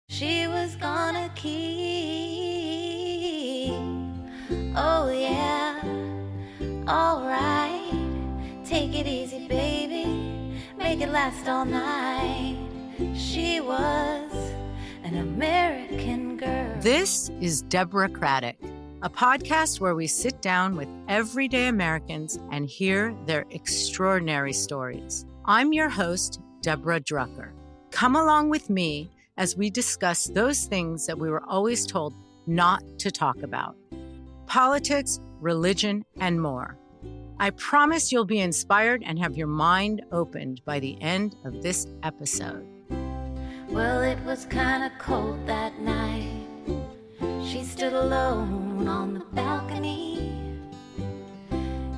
She was gonna keep. Oh yeah, alright. Take it easy, baby. Make it last all night. She was an American girl. This is Deborahcratic, a podcast where we sit down with everyday Americans and hear their extraordinary stories. I'm your host, Deborah Drucker. Come along with me as we discuss those things that we were always told not to talk about: politics, religion, and more. I promise you'll be inspired and have your mind opened by the end of this episode. Well, it was kinda cold that night. She stood alone on the balcony.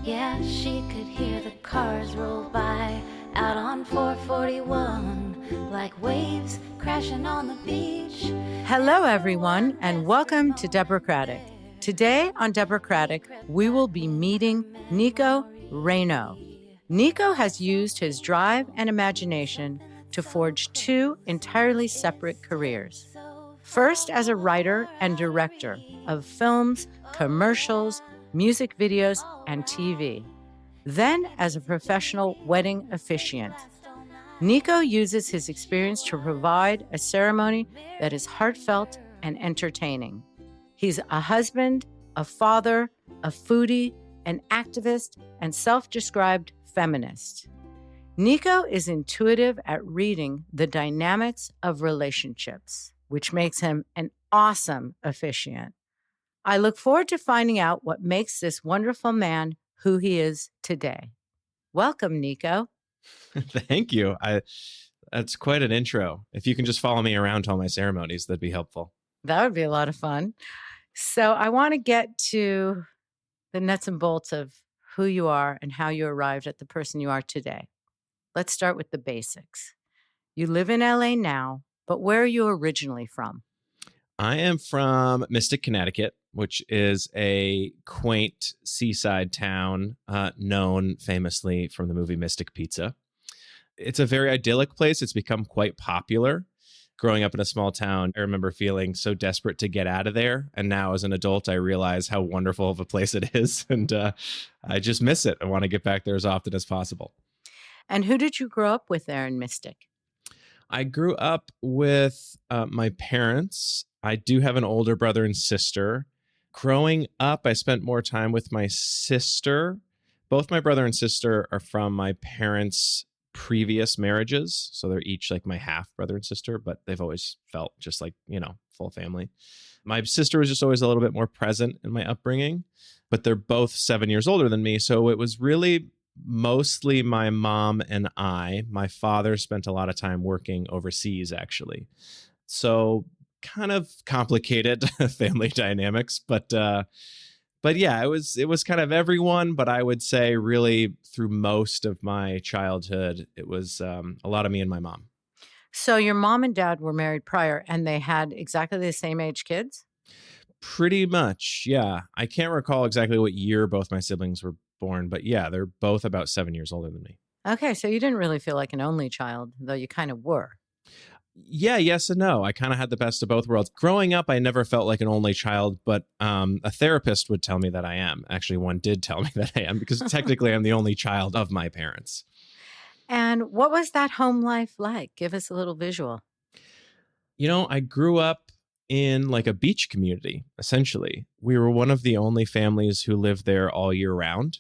Yeah, she could hear the cars roll by out on 441, like waves crashing on the beach. Hello, everyone, and welcome to Deborahcratic. Today on Deborahcratic, we will be meeting Nico Raineau. Nico has used his drive and imagination to forge two entirely separate careers. First as a writer and director of films, commercials, music videos, and TV. Then as a professional wedding officiant. Nico uses his experience to provide a ceremony that is heartfelt and entertaining. He's a husband, a father, a foodie, an activist, and self-described feminist. Nico is intuitive at reading the dynamics of relationships, which makes him an awesome officiant. I look forward to finding out what makes this wonderful man who he is today. Welcome, Nico. Thank you. That's quite an intro. If you can just follow me around to all my ceremonies, that'd be helpful. That would be a lot of fun. So I want to get to the nuts and bolts of who you are and how you arrived at the person you are today. Let's start with the basics. You live in LA now, but where are you originally from? I am from Mystic, Connecticut, which is a quaint seaside town known famously from the movie Mystic Pizza. It's a very idyllic place. It's become quite popular. Growing up in a small town, I remember feeling so desperate to get out of there. And now as an adult, I realize how wonderful of a place it is. And I just miss it. I want to get back there as often as possible. And who did you grow up with there in Mystic? I grew up with my parents. I do have an older brother and sister. Growing up, I spent more time with my sister. Both my brother and sister are from my parents' previous marriages. So they're each like my half brother and sister, but they've always felt just like, full family. My sister was just always a little bit more present in my upbringing, but they're both 7 years older than me. So it was really mostly my mom and I. My father spent a lot of time working overseas, actually. So kind of complicated family dynamics, but yeah, it was kind of everyone. But I would say really through most of my childhood, it was a lot of me and my mom. So your mom and dad were married prior, and they had exactly the same age kids? Pretty much, yeah. I can't recall exactly what year both my siblings were born, but yeah, they're both about 7 years older than me. Okay, so you didn't really feel like an only child, though you kind of were. Yeah, yes and no. I kind of had the best of both worlds. Growing up, I never felt like an only child, but a therapist would tell me that I am. Actually, one did tell me that I am, because technically I'm the only child of my parents. And what was that home life like? Give us a little visual. I grew up in like a beach community, essentially. We were one of the only families who lived there all year round.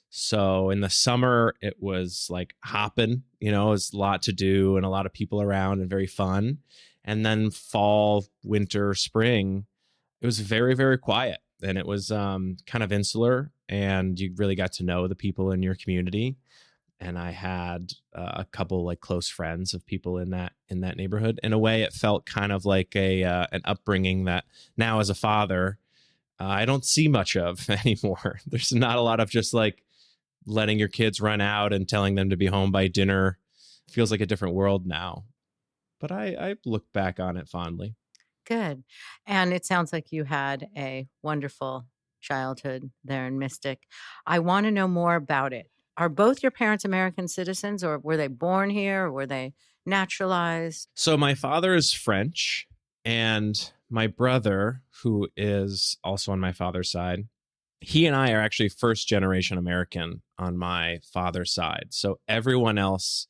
So in the summer, it was like hopping, it was a lot to do and a lot of people around and very fun. And then fall, winter, spring, it was very, very quiet. And it was kind of insular, and you really got to know the people in your community. And I had a couple like close friends of people in that neighborhood. In a way, it felt kind of like an upbringing that now as a father, I don't see much of anymore. There's not a lot of just like letting your kids run out and telling them to be home by dinner. It feels like a different world now. But I look back on it fondly. Good. And it sounds like you had a wonderful childhood there in Mystic. I want to know more about it. Are both your parents American citizens, or were they born here, or were they naturalized? So my father is French And my brother, who is also on my father's side, he and I are actually first generation American on my father's side. So everyone else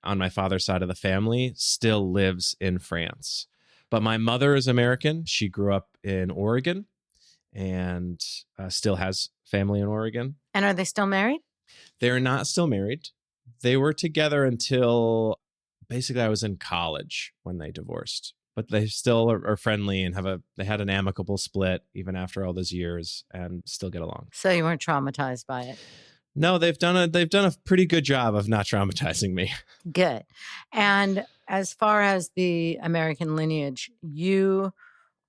on my father's side of the family still lives in France. But my mother is American. She grew up in Oregon and still has family in Oregon. And are they still married? They're not still married. They were together until basically I was in college when they divorced. But they still are friendly and they had an amicable split even after all those years and still get along. So you weren't traumatized by it. No, they've done a pretty good job of not traumatizing me. Good. And as far as the American lineage, you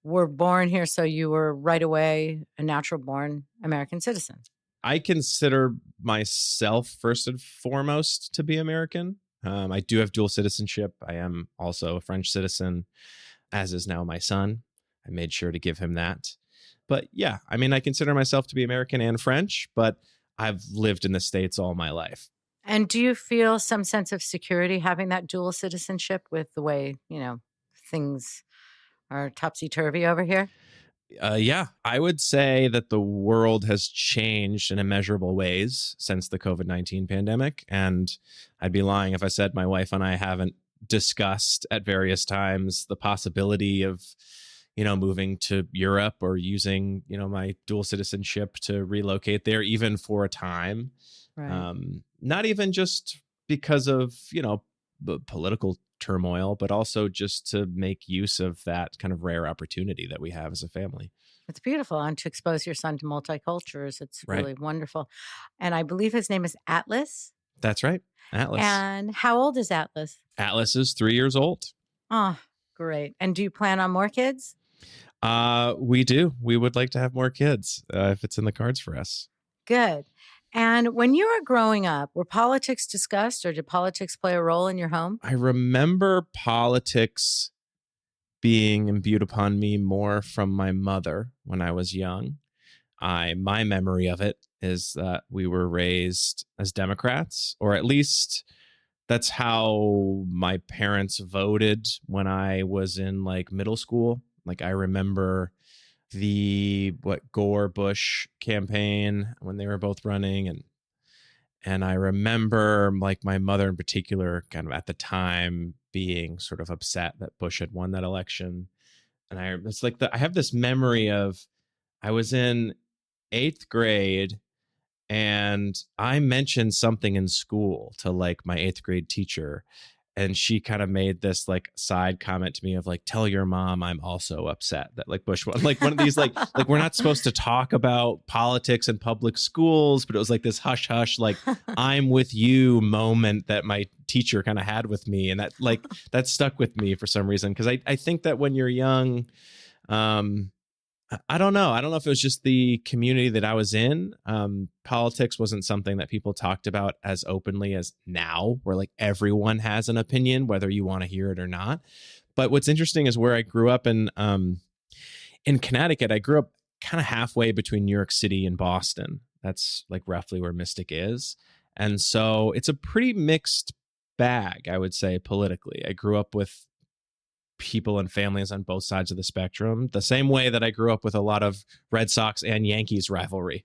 were born here, so you were right away a natural born American citizen. I consider myself first and foremost to be American. I do have dual citizenship. I am also a French citizen, as is now my son. I made sure to give him that. But yeah, I mean, I consider myself to be American and French, but I've lived in the States all my life. And do you feel some sense of security having that dual citizenship with the way, things are topsy-turvy over here? Yeah, I would say that the world has changed in immeasurable ways since the COVID-19 pandemic. And I'd be lying if I said my wife and I haven't discussed at various times the possibility of, moving to Europe or using, my dual citizenship to relocate there, even for a time. Right. Not even just because of, the political turmoil, but also just to make use of that kind of rare opportunity that we have as a family. It's beautiful. And to expose your son to multicultures, it's Right. really wonderful. And I believe his name is Atlas. That's right. Atlas. And how old is Atlas? Atlas is 3 years old. Oh, great. And do you plan on more kids? We do. We would like to have more kids if it's in the cards for us. Good. And when you were growing up, were politics discussed or did politics play a role in your home? I remember politics being imbued upon me more from my mother when I was young. My memory of it is that we were raised as Democrats, or at least that's how my parents voted when I was in middle school. I remember the Gore Bush campaign when they were both running, and I remember my mother in particular kind of at the time being sort of upset that Bush had won that election. And I have this memory of I was in 8th grade and I mentioned something in school to my 8th grade teacher. And she kind of made this side comment to me of tell your mom I'm also upset that Bush won. One of these we're not supposed to talk about politics in public schools, but it was this hush hush I'm with you moment that my teacher kind of had with me, and that stuck with me for some reason because I think that when you're young, I don't know. I don't know if it was just the community that I was in. Politics wasn't something that people talked about as openly as now, where everyone has an opinion, whether you want to hear it or not. But what's interesting is where I grew up in Connecticut. I grew up kind of halfway between New York City and Boston. That's roughly where Mystic is. And so it's a pretty mixed bag, I would say, politically. I grew up with people and families on both sides of the spectrum, the same way that I grew up with a lot of Red Sox and Yankees rivalry.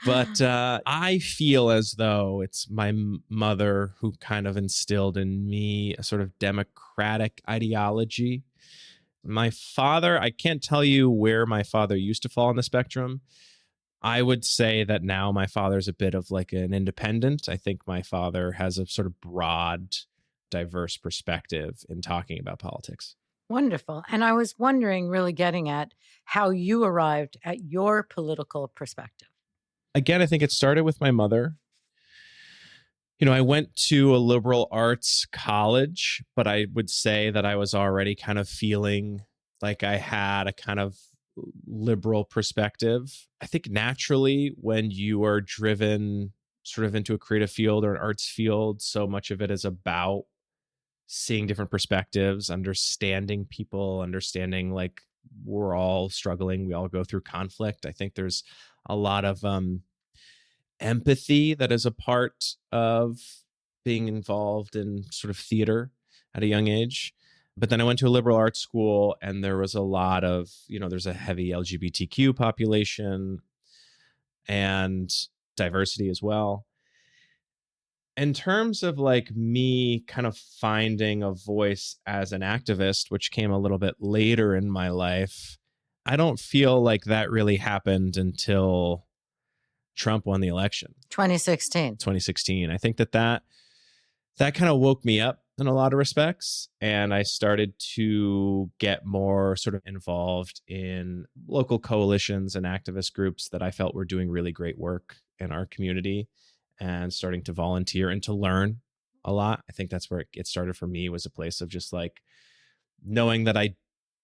But I feel as though it's my mother who kind of instilled in me a sort of democratic ideology. My father, I can't tell you where my father used to fall on the spectrum. I would say that now my father's a bit of an independent. I think my father has a sort of broad, diverse perspective in talking about politics. Wonderful. And I was wondering, really getting at how you arrived at your political perspective. Again, I think it started with my mother. I went to a liberal arts college, but I would say that I was already kind of feeling like I had a kind of liberal perspective. I think naturally when you are driven sort of into a creative field or an arts field, so much of it is about seeing different perspectives, understanding people, understanding we're all struggling. We all go through conflict. I think there's a lot of empathy that is a part of being involved in sort of theater at a young age. But then I went to a liberal arts school, and there was a lot of, there's a heavy LGBTQ population and diversity as well. In terms of like me kind of finding a voice as an activist, which came a little bit later in my life, I don't feel like that really happened until Trump won the election. 2016. I think that kind of woke me up in a lot of respects. And I started to get more sort of involved in local coalitions and activist groups that I felt were doing really great work in our community, and starting to volunteer and to learn a lot. I think that's where it started for me, was a place of just like knowing that I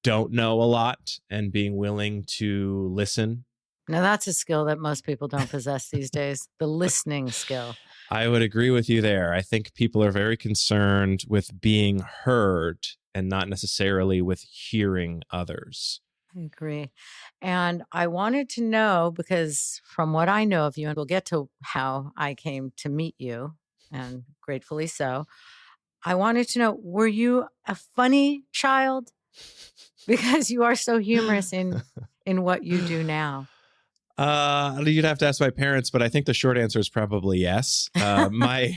don't know a lot and being willing to listen. Now, that's a skill that most people don't possess these days, the listening skill. I would agree with you there. I think people are very concerned with being heard and not necessarily with hearing others. I agree. And I wanted to know, because from what I know of you, and we'll get to how I came to meet you, and gratefully so, I wanted to know, were you a funny child? Because you are so humorous in what you do now. You'd have to ask my parents, but I think the short answer is probably yes. My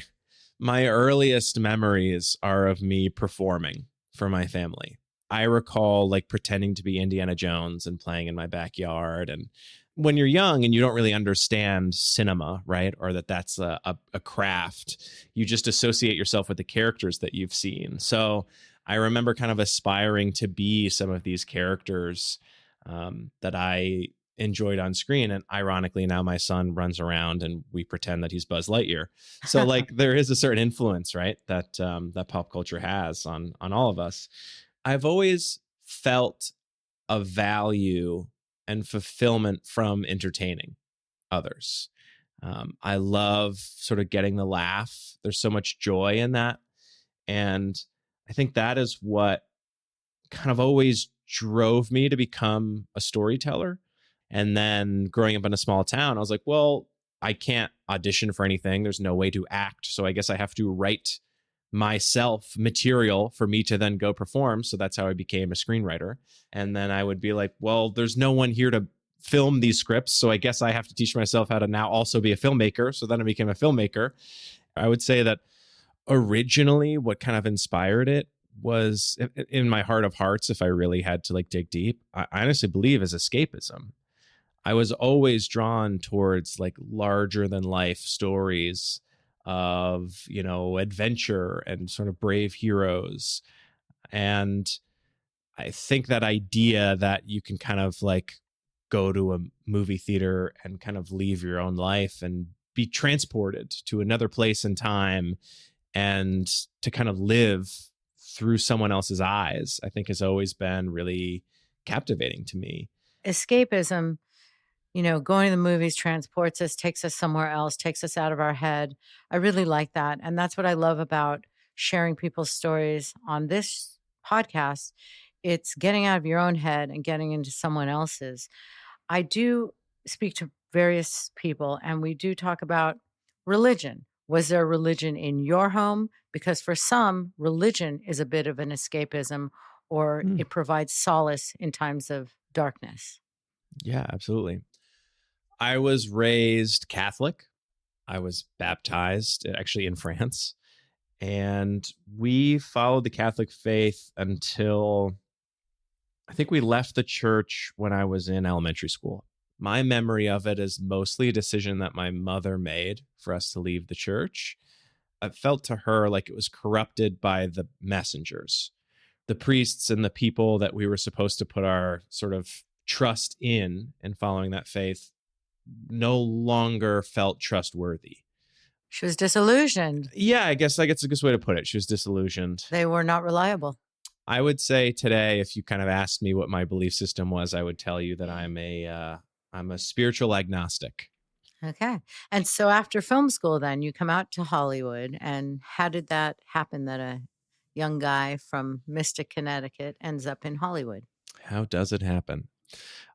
earliest memories are of me performing for my family. I recall like pretending to be Indiana Jones and playing in my backyard. And when you're young and you don't really understand cinema, right, or that's a craft, you just associate yourself with the characters that you've seen. So I remember kind of aspiring to be some of these characters that I enjoyed on screen. And ironically, now my son runs around and we pretend that he's Buzz Lightyear. So like there is a certain influence, right, that pop culture has on all of us. I've always felt a value and fulfillment from entertaining others. I love sort of getting the laugh. There's so much joy in that. And I think that is what kind of always drove me to become a storyteller. And then growing up in a small town, I was like, well, I can't audition for anything. There's no way to act. So I guess I have to write myself material for me to then go perform. So that's how I became a screenwriter. And then I would be like, well, there's no one here to film these scripts. So I guess I have to teach myself how to now also be a filmmaker. So then I became a filmmaker. I would say that originally what kind of inspired it was, in my heart of hearts, if I really had to like dig deep, I honestly believe is escapism. I was always drawn towards like larger than life stories of, adventure and sort of brave heroes. And I think that idea that you can kind of like go to a movie theater and kind of leave your own life and be transported to another place in time and to kind of live through someone else's eyes, I think has always been really captivating to me. Escapism, going to the movies transports us, takes us somewhere else, takes us out of our head. I really like that. And that's what I love about sharing people's stories on this podcast. It's getting out of your own head and getting into someone else's. I do speak to various people, and we do talk about religion. Was there religion in your home? Because for some, religion is a bit of an escapism, or it provides solace in times of darkness. Yeah, absolutely. I was raised Catholic. I was baptized actually in France. And we followed the Catholic faith until I think we left the church when I was in elementary school. My memory of it is mostly a decision that my mother made for us to leave the church. I felt to her like it was corrupted by the messengers, the priests and the people that we were supposed to put our sort of trust in and following that faith no longer felt trustworthy. She was disillusioned. Yeah, I guess it's a good way to put it. She was disillusioned. They were not reliable. I would say today, if you kind of asked me what my belief system was, I would tell you that I'm a spiritual agnostic. Okay. And so after film school, then you come out to Hollywood. And how did that happen that a young guy from Mystic, Connecticut ends up in Hollywood? How does it happen?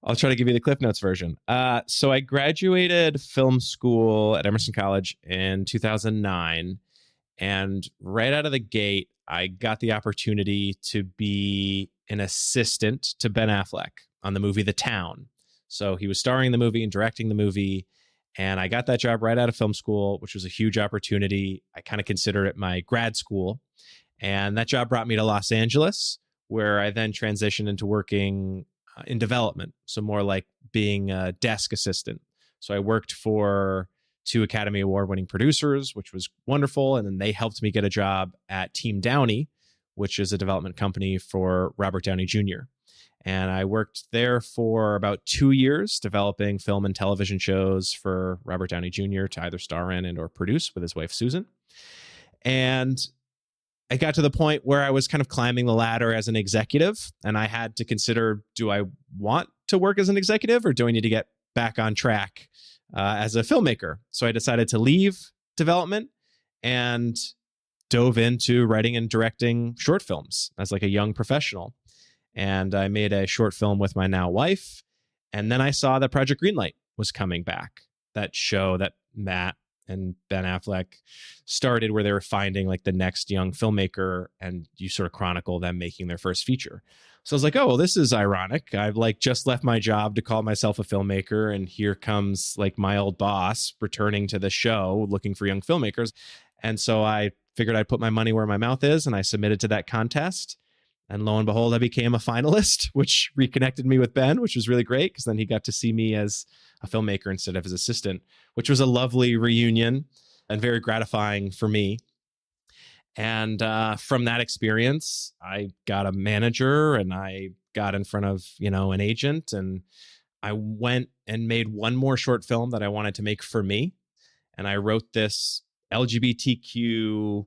I'll try to give you the Cliff Notes version. So I graduated film school at Emerson College in 2009. And right out of the gate, I got the opportunity to be an assistant to Ben Affleck on the movie The Town. So he was starring in the movie and directing the movie. And I got that job right out of film school, which was a huge opportunity. I kind of consider it my grad school. And that job brought me to Los Angeles, where I then transitioned into working in development. So more like being a desk assistant. So I worked for 2 Academy Award winning producers, which was wonderful. And then they helped me get a job at Team Downey, which is a development company for Robert Downey Jr. And I worked there for about 2 years, developing film and television shows for Robert Downey Jr. to either star in and or produce with his wife, Susan. And I got to the point where I was kind of climbing the ladder as an executive, and I had to consider, do I want to work as an executive or do I need to get back on track as a filmmaker? So I decided to leave development and dove into writing and directing short films as like a young professional. And I made a short film with my now wife. And then I saw that Project Greenlight was coming back, that show that Matt and Ben Affleck started, where they were finding like the next young filmmaker, and you sort of chronicle them making their first feature. So I was like, oh, well, this is ironic. I've like just left my job to call myself a filmmaker, and here comes like my old boss returning to the show looking for young filmmakers. And so I figured I'd put my money where my mouth is, and I submitted to that contest. And lo and behold, I became a finalist, which reconnected me with Ben, which was really great because then he got to see me as a filmmaker instead of his assistant, which was a lovely reunion and very gratifying for me. And from that experience, I got a manager and I got in front of, an agent, and I went and made one more short film that I wanted to make for me. And I wrote this LGBTQ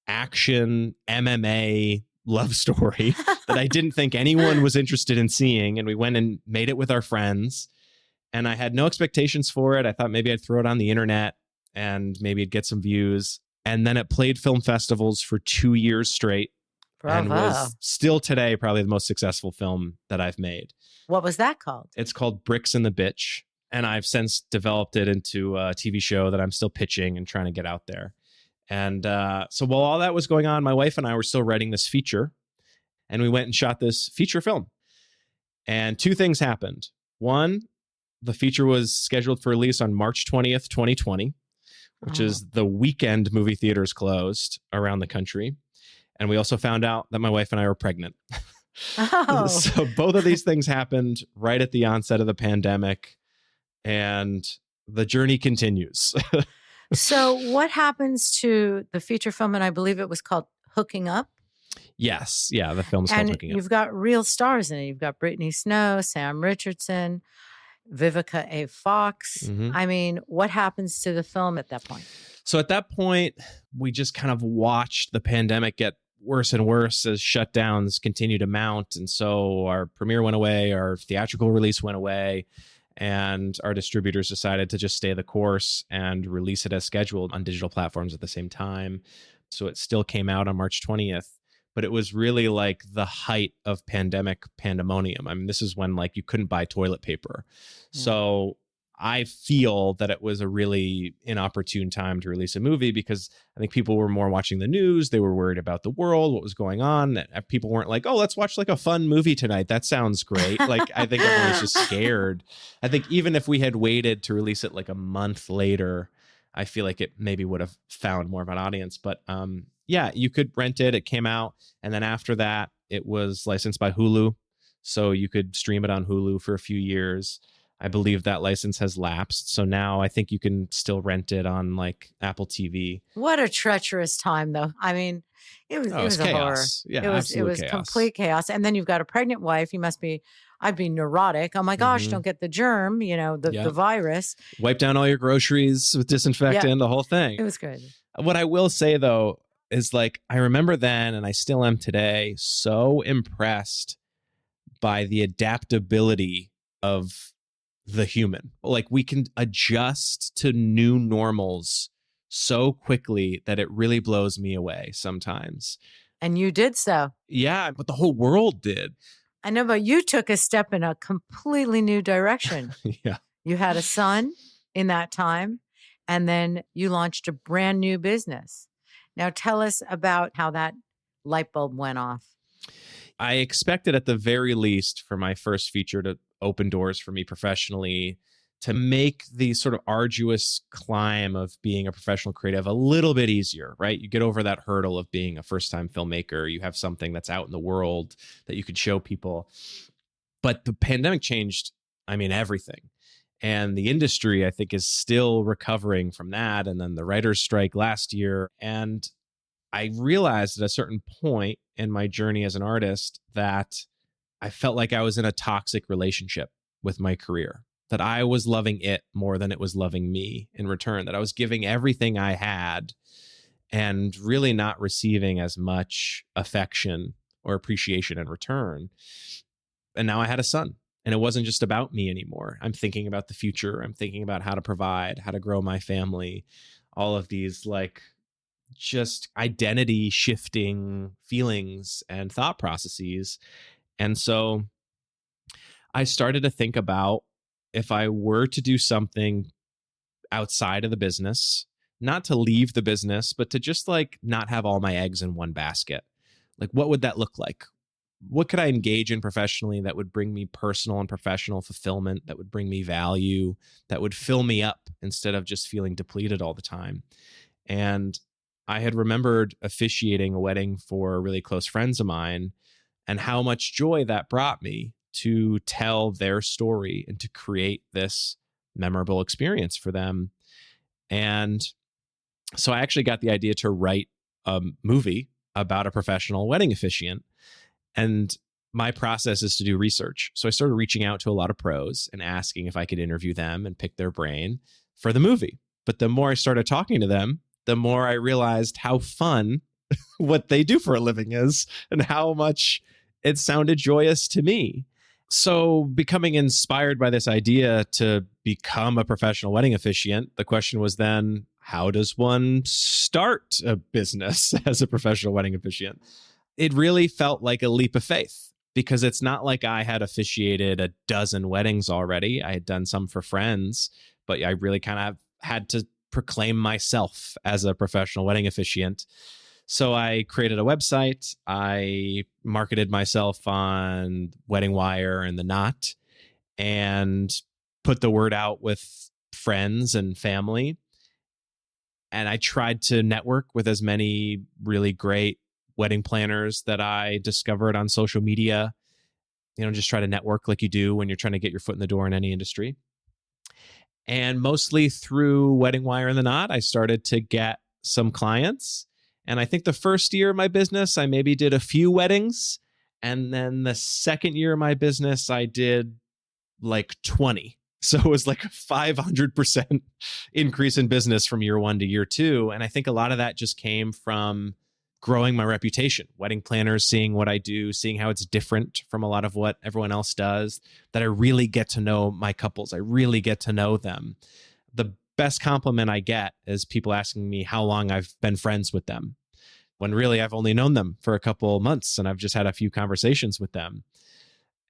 action MMA love story that I didn't think anyone was interested in seeing. And we went and made it with our friends. And I had no expectations for it. I thought maybe I'd throw it on the internet and maybe it'd get some views. And then it played film festivals for 2 years straight. Bravo. And was still today probably the most successful film that I've made. What was that called? It's called Bricks and the Bitch. And I've since developed it into a TV show that I'm still pitching and trying to get out there. And so while all that was going on, my wife and I were still writing this feature, and we went and shot this feature film. And 2 things happened. One, the feature was scheduled for release on March 20th, 2020, which is the weekend movie theaters closed around the country. And we also found out that my wife and I were pregnant. Oh. So both of these things happened right at the onset of the pandemic, and the journey continues. So what happens to the feature film? And I believe it was called Hooking Up. Yes. Yeah. The film's called And Hooking Up. you've got real stars in it. You've got Brittany Snow, Sam Richardson, Vivica A. Fox. Mhm. I mean, what happens to the film at that point? So at that point, we just kind of watched the pandemic get worse and worse as shutdowns continue to mount. And so our premiere went away, our theatrical release went away, and our distributors decided to just stay the course and release it as scheduled on digital platforms at the same time. So it still came out on March 20th, but it was really like the height of pandemic pandemonium. I mean, this is when like you couldn't buy toilet paper. Yeah. So I feel that it was a really inopportune time to release a movie because I think people were more watching the news. They were worried about the world, what was going on. People weren't like, oh, let's watch like a fun movie tonight. That sounds great. Like, I think everyone was just scared. I think even if we had waited to release it like a month later, I feel like it maybe would have found more of an audience. But yeah, you could rent it. It came out. And then after that, it was licensed by Hulu. So you could stream it on Hulu for a few years. I believe that license has lapsed. So now I think you can still rent it on like Apple TV. What a treacherous time, though. I mean, it was a horror. Chaos. Yeah, It was chaos. complete chaos. And then you've got a pregnant wife. You must be, I'd be neurotic. Oh my gosh, Mhm. don't get the germ, the virus. Wipe down all your groceries with disinfectant, the whole thing. It was crazy. What I will say though is like, I remember then, and I still am today, so impressed by the adaptability of the human. Like we can adjust to new normals so quickly that it really blows me away sometimes. And you did so. Yeah, but the whole world did. I know, but you took a step in a completely new direction. Yeah. You had a son in that time, and then you launched a brand new business. Now tell us about how that light bulb went off? I expected at the very least for my first feature to open doors for me professionally, to make the sort of arduous climb of being a professional creative a little bit easier, right? You get over that hurdle of being a first-time filmmaker. You have something that's out in the world that you could show people. But the pandemic changed, everything. And the industry, I think, is still recovering from that. And then the writer's strike last year. And I realized at a certain point in my journey as an artist that I felt like I was in a toxic relationship with my career, that I was loving it more than it was loving me in return, that I was giving everything I had and really not receiving as much affection or appreciation in return. And now I had a son, and it wasn't just about me anymore. I'm thinking about the future. I'm thinking about how to provide, how to grow my family, all of these just identity shifting feelings and thought processes. And so I started to think about, if I were to do something outside of the business, not to leave the business, but to just not have all my eggs in one basket, what would that look like? What could I engage in professionally that would bring me personal and professional fulfillment, that would bring me value, that would fill me up instead of just feeling depleted all the time? And I had remembered officiating a wedding for really close friends of mine and how much joy that brought me to tell their story and to create this memorable experience for them. And so I actually got the idea to write a movie about a professional wedding officiant. And my process is to do research. So I started reaching out to a lot of pros and asking if I could interview them and pick their brain for the movie. But the more I started talking to them, the more I realized how fun what they do for a living is and how much it sounded joyous to me. So becoming inspired by this idea to become a professional wedding officiant, the question was then, how does one start a business as a professional wedding officiant? It really felt like a leap of faith, because it's not like I had officiated a dozen weddings already. I had done some for friends, but I really kind of had to proclaim myself as a professional wedding officiant. So I created a website. I marketed myself on Wedding Wire and The Knot and put the word out with friends and family. And I tried to network with as many really great wedding planners that I discovered on social media. Just try to network like you do when you're trying to get your foot in the door in any industry. And mostly through Wedding Wire and The Knot, I started to get some clients. And I think the first year of my business, I maybe did a few weddings. And then the second year of my business, I did 20. So it was a 500% increase in business from year one to year two. And I think a lot of that just came from growing my reputation. Wedding planners seeing what I do, seeing how it's different from a lot of what everyone else does, that I really get to know my couples. I really get to know them. The best compliment I get is people asking me how long I've been friends with them, when really I've only known them for a couple months and I've just had a few conversations with them.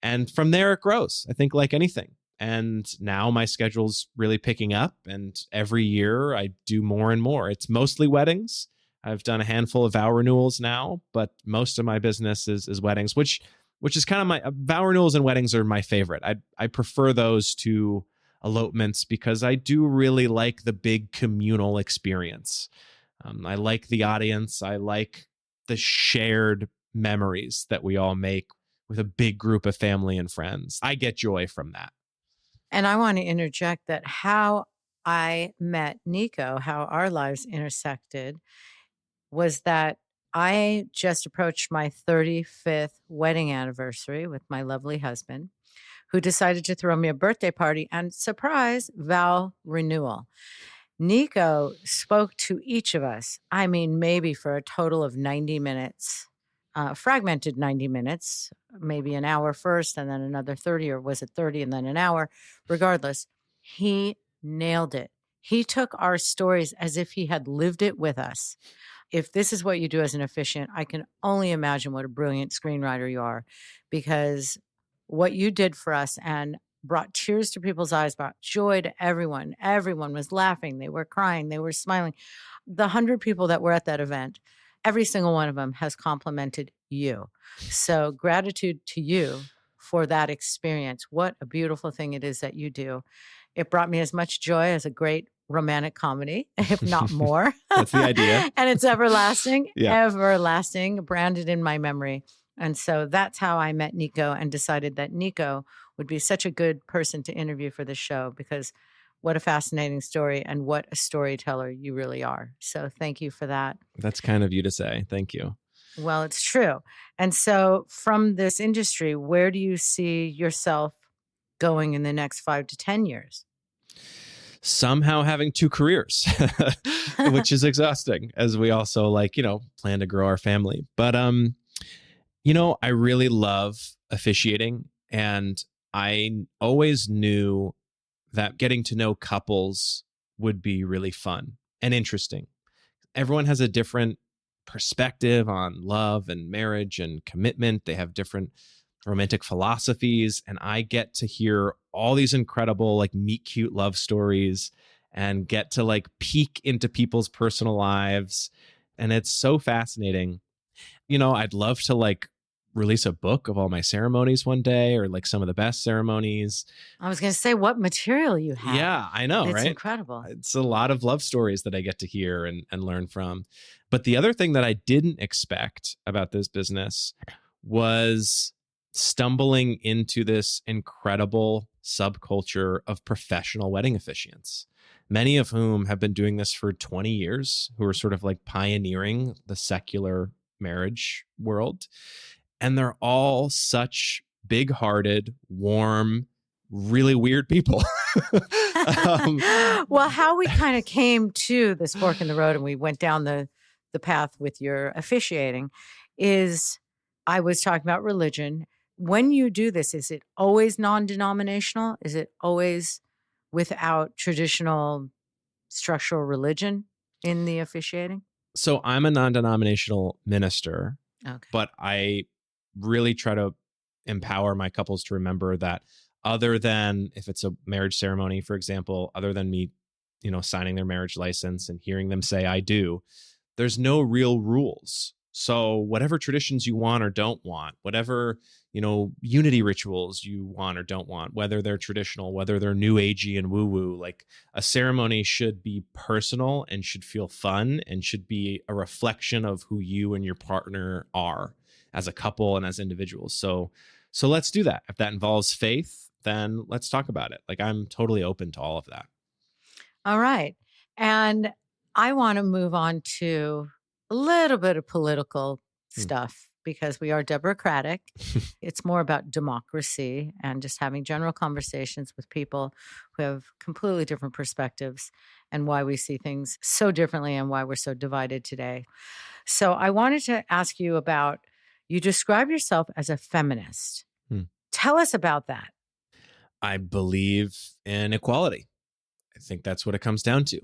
And from there it grows, I think, like anything. And now my schedule's really picking up, and every year I do more and more. It's mostly weddings. I've done a handful of vow renewals now, but most of my business is weddings, which is kind of my vow renewals and weddings are my favorite. I prefer those to elopements because I do really like the big communal experience. I like the audience. I like the shared memories that we all make with a big group of family and friends. I get joy from that. And I want to interject that how I met Nico, how our lives intersected, was that I just approached my 35th wedding anniversary with my lovely husband, who decided to throw me a birthday party and, surprise, vow renewal. Nico spoke to each of us, maybe for a total of 90 minutes, fragmented 90 minutes, maybe an hour first and then another 30, or was it 30 and then an hour? Regardless, he nailed it. He took our stories as if he had lived it with us. If this is what you do as an officiant, I can only imagine what a brilliant screenwriter you are, because what you did for us and brought tears to people's eyes, brought joy to everyone. Everyone was laughing. They were crying. They were smiling. The 100 people that were at that event, every single one of them has complimented you. So gratitude to you for that experience. What a beautiful thing it is that you do. It brought me as much joy as a great romantic comedy, if not more. That's the idea. And it's everlasting, Yeah. everlasting, branded in my memory. And so that's how I met Nico and decided that Nico would be such a good person to interview for this show, because what a fascinating story and what a storyteller you really are. So thank you for that. That's kind of you to say. Thank you. Well, it's true. And so from this industry, where do you see yourself going in the next 5 to 10 years? Somehow having 2 careers, which is exhausting, as we also plan to grow our family. But, I really love officiating, and I always knew that getting to know couples would be really fun and interesting. Everyone has a different perspective on love and marriage and commitment. They have different romantic philosophies, and I get to hear all these incredible meet cute love stories and get to peek into people's personal lives, and it's so fascinating. I'd love to release a book of all my ceremonies one day, or some of the best ceremonies. I was going to say, what material you have. Yeah, I know, it's right? Incredible. It's a lot of love stories that I get to hear and learn from. But the other thing that I didn't expect about this business was stumbling into this incredible subculture of professional wedding officiants, many of whom have been doing this for 20 years, who are sort of pioneering the secular marriage world. And they're all such big-hearted, warm, really weird people. Well, how we kind of came to this fork in the road and we went down the path with your officiating is I was talking about religion. When you do this, is it always non-denominational? Is it always without traditional structural religion in the officiating? So I'm a non-denominational minister, Okay. but I really try to empower my couples to remember that other than if it's a marriage ceremony, for example, other than me, signing their marriage license and hearing them say, I do, there's no real rules. So whatever traditions you want or don't want, whatever, unity rituals you want or don't want, whether they're traditional, whether they're new agey and woo-woo, a ceremony should be personal and should feel fun and should be a reflection of who you and your partner are as a couple and as individuals. So let's do that. If that involves faith, then let's talk about it. I'm totally open to all of that. All right. And I want to move on to a little bit of political stuff because we are Deborahcratic. It's more about democracy and just having general conversations with people who have completely different perspectives and why we see things so differently and why we're so divided today. So I wanted to ask you about, you describe yourself as a feminist. Tell us about that. I believe in equality. I think that's what it comes down to.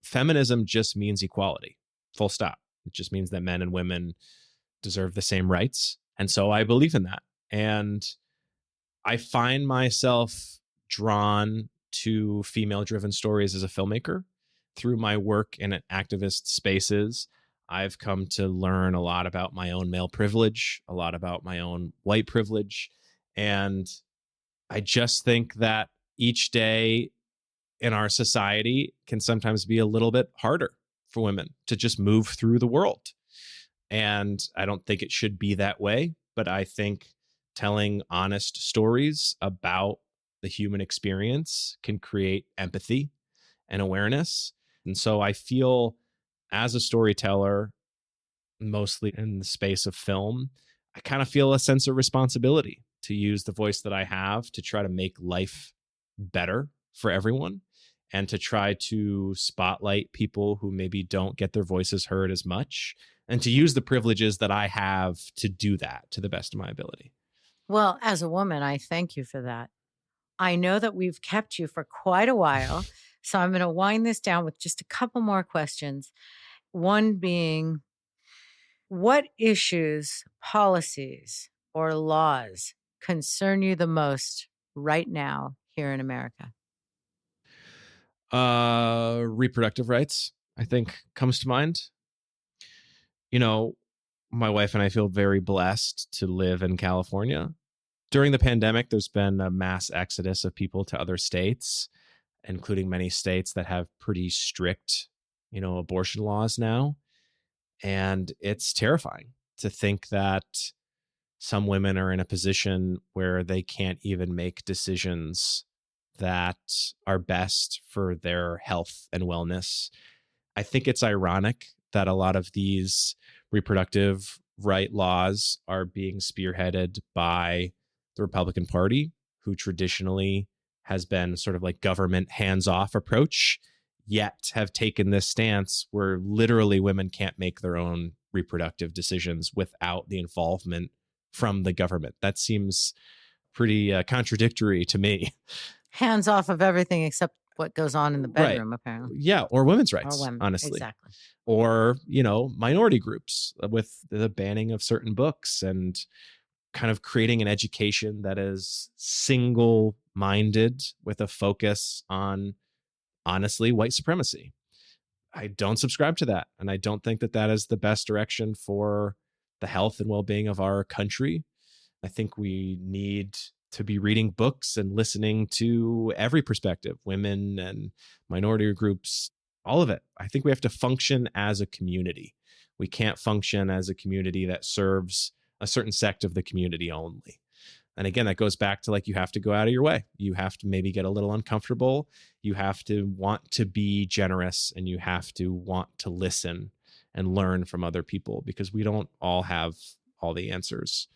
Feminism just means equality, full stop. It just means that men and women deserve the same rights. And so I believe in that. And I find myself drawn to female-driven stories as a filmmaker. Through my work in activist spaces, I've come to learn a lot about my own male privilege, a lot about my own white privilege. And I just think that each day in our society can sometimes be a little bit harder for women to just move through the world. And I don't think it should be that way, but I think telling honest stories about the human experience can create empathy and awareness. And so I feel as a storyteller, mostly in the space of film, I kind of feel a sense of responsibility to use the voice that I have to try to make life better for everyone and to try to spotlight people who maybe don't get their voices heard as much and to use the privileges that I have to do that to the best of my ability. Well, as a woman, I thank you for that. I know that we've kept you for quite a while, so I'm going to wind this down with just a couple more questions. One being, what issues, policies, or laws concern you the most right now here in America? Reproductive rights, I think, comes to mind. You know, my wife and I feel very blessed to live in California. During the pandemic, there's been a mass exodus of people to other states, including many states that have pretty strict, abortion laws now. And it's terrifying to think that some women are in a position where they can't even make decisions that are best for their health and wellness. I think it's ironic that a lot of these reproductive right laws are being spearheaded by the Republican Party, who traditionally has been sort of like government hands-off approach, yet have taken this stance where literally women can't make their own reproductive decisions without the involvement from the government. That seems pretty contradictory to me. Hands off of everything except what goes on in the bedroom, Right. apparently. Yeah, or women's rights, Or women. honestly. Exactly. Or, minority groups with the banning of certain books and kind of creating an education that is single-minded with a focus on, honestly, white supremacy. I don't subscribe to that. And I don't think that that is the best direction for the health and well-being of our country. I think we need to be reading books and listening to every perspective, women and minority groups, all of it. I think we have to function as a community. We can't function as a community that serves a certain sect of the community only. And again, that goes back to like, you have to go out of your way. You have to maybe get a little uncomfortable. You have to want to be generous, and you have to want to listen and learn from other people, because we don't all have all the answers.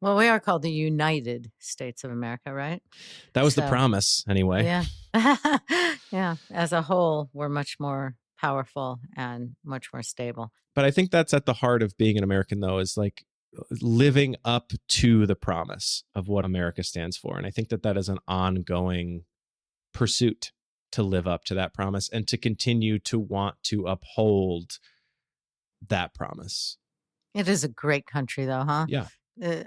Well, we are called the United States of America, right? That was the promise anyway. Yeah. Yeah. As a whole, we're much more powerful and much more stable. But I think that's at the heart of being an American, though, is like living up to the promise of what America stands for. And I think that that is an ongoing pursuit to live up to that promise and to continue to want to uphold that promise. It is a great country, though, huh? Yeah.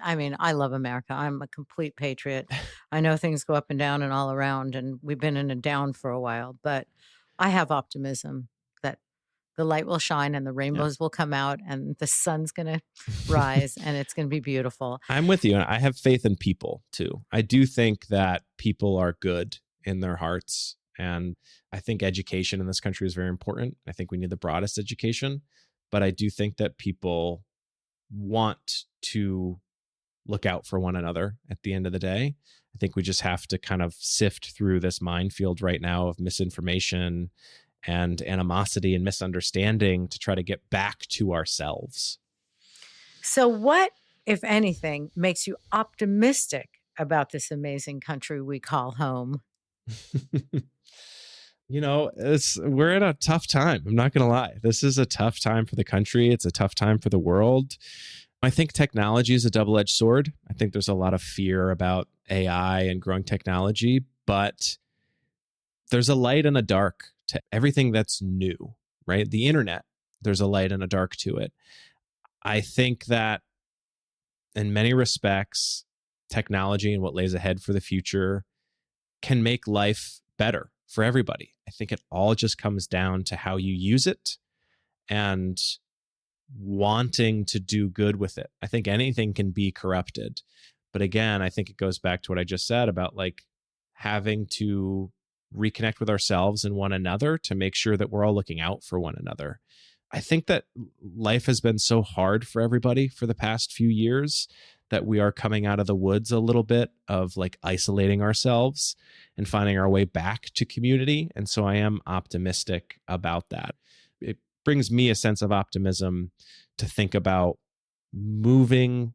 I mean, I love America. I'm a complete patriot. I know things go up and down and all around, and we've been in a down for a while, but I have optimism that the light will shine and the rainbows will come out and the sun's going to rise and it's going to be beautiful. I'm with you. And I have faith in people too. I do think that people are good in their hearts. And I think education in this country is very important. I think we need the broadest education, but I do think that people want to look out for one another at the end of the day. I think we just have to kind of sift through this minefield right now of misinformation and animosity and misunderstanding to try to get back to ourselves. So what, if anything, makes you optimistic about this amazing country we call home? We're at a tough time. I'm not going to lie. This is a tough time for the country. It's a tough time for the world. I think technology is a double-edged sword. I think there's a lot of fear about AI and growing technology, but there's a light and a dark to everything that's new, right? The internet, there's a light and a dark to it. I think that in many respects, technology and what lays ahead for the future can make life better for everybody. I think it all just comes down to how you use it and wanting to do good with it. I think anything can be corrupted. But again, I think it goes back to what I just said about like having to reconnect with ourselves and one another to make sure that we're all looking out for one another. I think that life has been so hard for everybody for the past few years that we are coming out of the woods a little bit of like isolating ourselves and finding our way back to community. And so I am optimistic about that. It brings me a sense of optimism to think about moving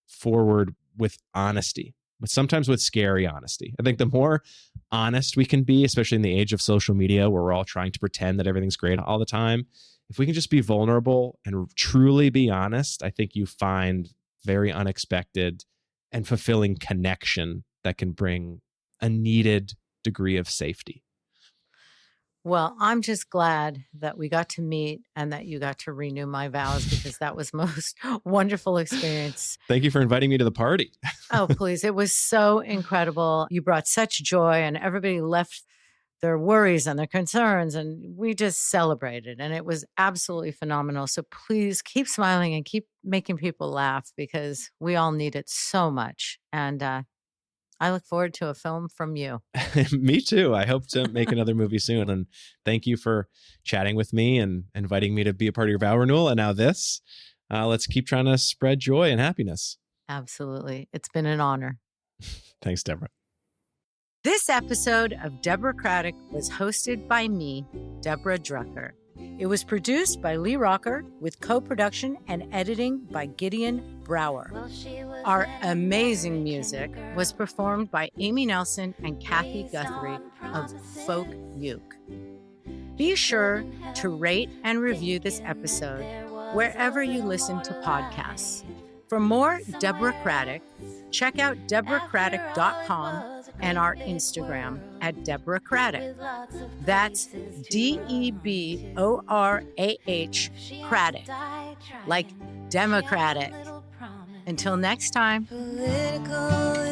forward with honesty, but sometimes with scary honesty. I think the more honest we can be, especially in the age of social media where we're all trying to pretend that everything's great all the time, if we can just be vulnerable and truly be honest, I think you find very unexpected and fulfilling connection that can bring a needed degree of safety. Well, I'm just glad that we got to meet and that you got to renew my vows, because that was most wonderful experience. Thank you for inviting me to the party. Oh, please. It was so incredible. You brought such joy and everybody left their worries and their concerns, and we just celebrated, and it was absolutely phenomenal. So please keep smiling and keep making people laugh, because we all need it so much. And I look forward to a film from you. Me too. I hope to make another movie soon. And thank you for chatting with me and inviting me to be a part of your vow renewal. And now this, let's keep trying to spread joy and happiness. Absolutely. It's been an honor. Thanks, Deborah. This episode of Deborahcratic was hosted by me, Deborah Drucker. It was produced by Lee Rocker with co-production and editing by Gideon Brower. Our amazing music was performed by Amy Nelson and Kathy Guthrie of Folk Uke. Be sure to rate and review this episode wherever you listen to podcasts. For more Deborahcratic, check out Deborahcratic.com and our Instagram at Deborahcratic. That's DEBORAH Cratic, like democratic. Until next time. Political